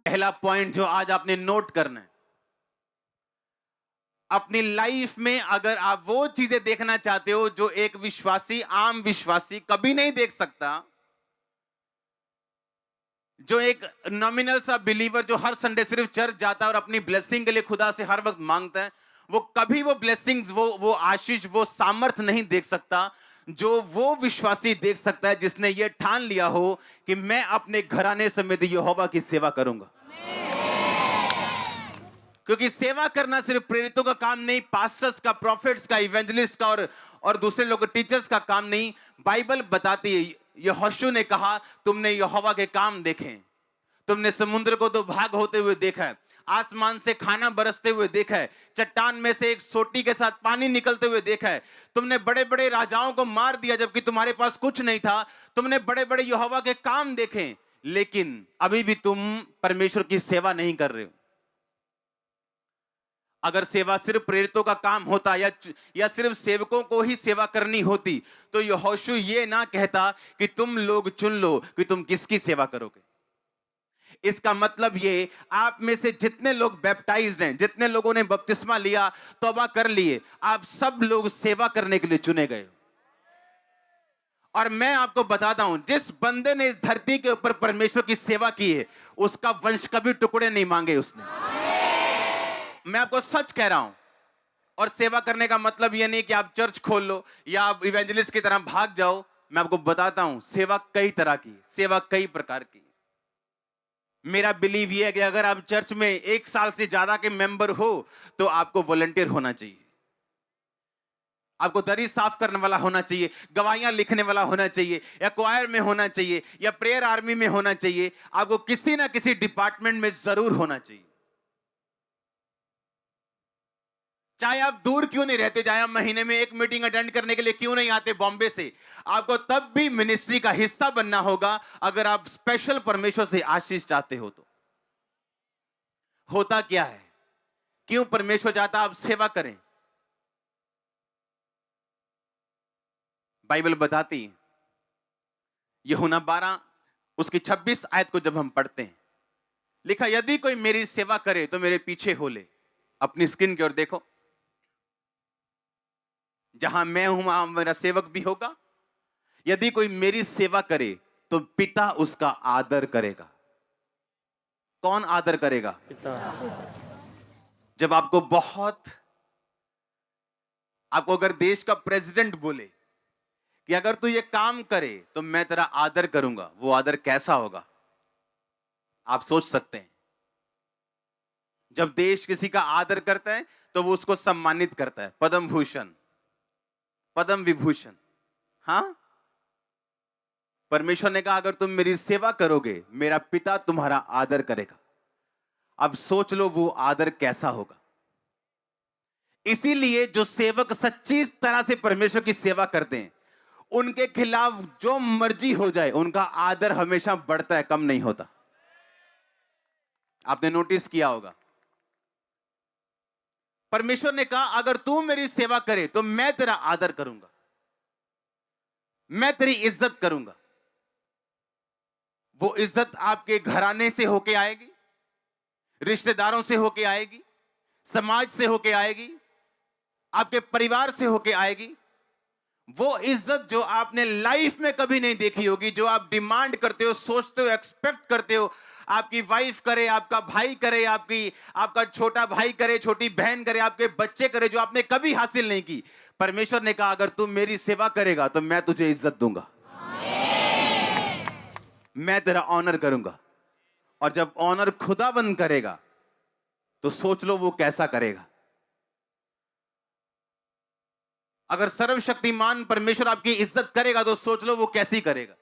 पहला पॉइंट जो आज आपने नोट करना है, अपनी लाइफ में अगर आप वो चीजें देखना चाहते हो जो एक विश्वासी, आम विश्वासी कभी नहीं देख सकता, जो एक नॉमिनल सा बिलीवर जो हर संडे सिर्फ चर्च जाता है और अपनी ब्लेसिंग के लिए खुदा से हर वक्त मांगता है, वो कभी वो ब्लेसिंग्स, वो आशीष, वो सामर्थ नहीं देख सकता जो वो विश्वासी देख सकता है जिसने ये ठान लिया हो कि मैं अपने घराने समेत यहोवा की सेवा करूंगा। क्योंकि सेवा करना सिर्फ प्रेरितों का काम नहीं, पास्टर्स का, प्रॉफिट्स का, इवेंजलिस्ट का और दूसरे लोग टीचर्स का काम नहीं। बाइबल बताती है, यहोशू ने कहा तुमने यहोवा के काम देखे, तुमने समुद्र को तो भाग होते हुए देखा है, आसमान से खाना बरसते हुए देखा है, चट्टान में से एक सोटी के साथ पानी निकलते हुए देखा है, तुमने बड़े बड़े राजाओं को मार दिया जबकि तुम्हारे पास कुछ नहीं था, तुमने बड़े बड़े यहोवा के काम देखे, लेकिन अभी भी तुम परमेश्वर की सेवा नहीं कर रहे हो। अगर सेवा सिर्फ प्रेरितों का काम होता या सिर्फ सेवकों को ही सेवा करनी होती तो यहोशू ये ना कहता कि तुम लोग चुन लो कि तुम किसकी सेवा करोगे। इसका मतलब ये, आप में से जितने लोग बैप्टाइज्ड हैं, जितने लोगों ने बपतिस्मा लिया, तौबा कर लिए, आप सब लोग सेवा करने के लिए चुने गए। और मैं आपको बताता हूं, जिस बंदे ने इस धरती के ऊपर परमेश्वर की सेवा की है उसका वंश कभी टुकड़े नहीं मांगे उसने। मैं आपको सच कह रहा हूं। और सेवा करने का मतलब यह नहीं कि आप चर्च खोल लो या आप इवेंजलिस्ट की तरह भाग जाओ। मैं आपको बताता हूं, सेवा कई तरह की, सेवा कई प्रकार की। मेरा बिलीव यह है कि अगर आप चर्च में 1 साल से ज्यादा के मेंबर हो तो आपको वॉलंटियर होना चाहिए, आपको दरी साफ करने वाला होना चाहिए, गवाहियां लिखने वाला होना चाहिए, या क्वायर में होना चाहिए, या प्रेयर आर्मी में होना चाहिए, आपको किसी ना किसी डिपार्टमेंट में जरूर होना चाहिए। चाहे आप दूर क्यों नहीं रहते, चाहे आप महीने में 1 मीटिंग अटेंड करने के लिए क्यों नहीं आते बॉम्बे से, आपको तब भी मिनिस्ट्री का हिस्सा बनना होगा अगर आप स्पेशल परमेश्वर से आशीष चाहते हो तो। होता क्या है, क्यों परमेश्वर चाहता आप सेवा करें? बाइबल बताती है, यूहन्ना 12 उसकी 26 आयत को जब हम पढ़ते हैं, लिखा, यदि कोई मेरी सेवा करे तो मेरे पीछे हो ले। अपनी स्क्रीन की ओर देखो, जहां मैं हूं वहां मेरा सेवक भी होगा। यदि कोई मेरी सेवा करे तो पिता उसका आदर करेगा। कौन आदर करेगा? पिता। जब आपको अगर देश का प्रेसिडेंट बोले कि अगर तू ये काम करे तो मैं तेरा आदर करूंगा, वो आदर कैसा होगा आप सोच सकते हैं। जब देश किसी का आदर करता है तो वो उसको सम्मानित करता है, पद्म भूषण, पद्म विभूषण। हां, परमेश्वर ने कहा अगर तुम मेरी सेवा करोगे मेरा पिता तुम्हारा आदर करेगा। अब सोच लो वो आदर कैसा होगा। इसीलिए जो सेवक सच्ची तरह से परमेश्वर की सेवा करते हैं उनके खिलाफ जो मर्जी हो जाए उनका आदर हमेशा बढ़ता है, कम नहीं होता। आपने नोटिस किया होगा, परमेश्वर ने कहा अगर तू मेरी सेवा करे तो मैं तेरा आदर करूंगा, मैं तेरी इज्जत करूंगा। वो इज्जत आपके घराने से होके आएगी, रिश्तेदारों से होके आएगी, समाज से होके आएगी, आपके परिवार से होके आएगी। वो इज्जत जो आपने लाइफ में कभी नहीं देखी होगी, जो आप डिमांड करते हो, सोचते हो, एक्सपेक्ट करते हो, आपकी वाइफ करे, आपका भाई करे, आपका छोटा भाई करे, छोटी बहन करे, आपके बच्चे करे, जो आपने कभी हासिल नहीं की। परमेश्वर ने कहा अगर तू मेरी सेवा करेगा तो मैं तुझे इज्जत दूंगा, मैं तेरा ऑनर करूंगा। और जब ऑनर खुदाबंद करेगा तो सोच लो वो कैसा करेगा। अगर सर्वशक्तिमान परमेश्वर आपकी इज्जत करेगा तो सोच लो वो कैसी करेगा।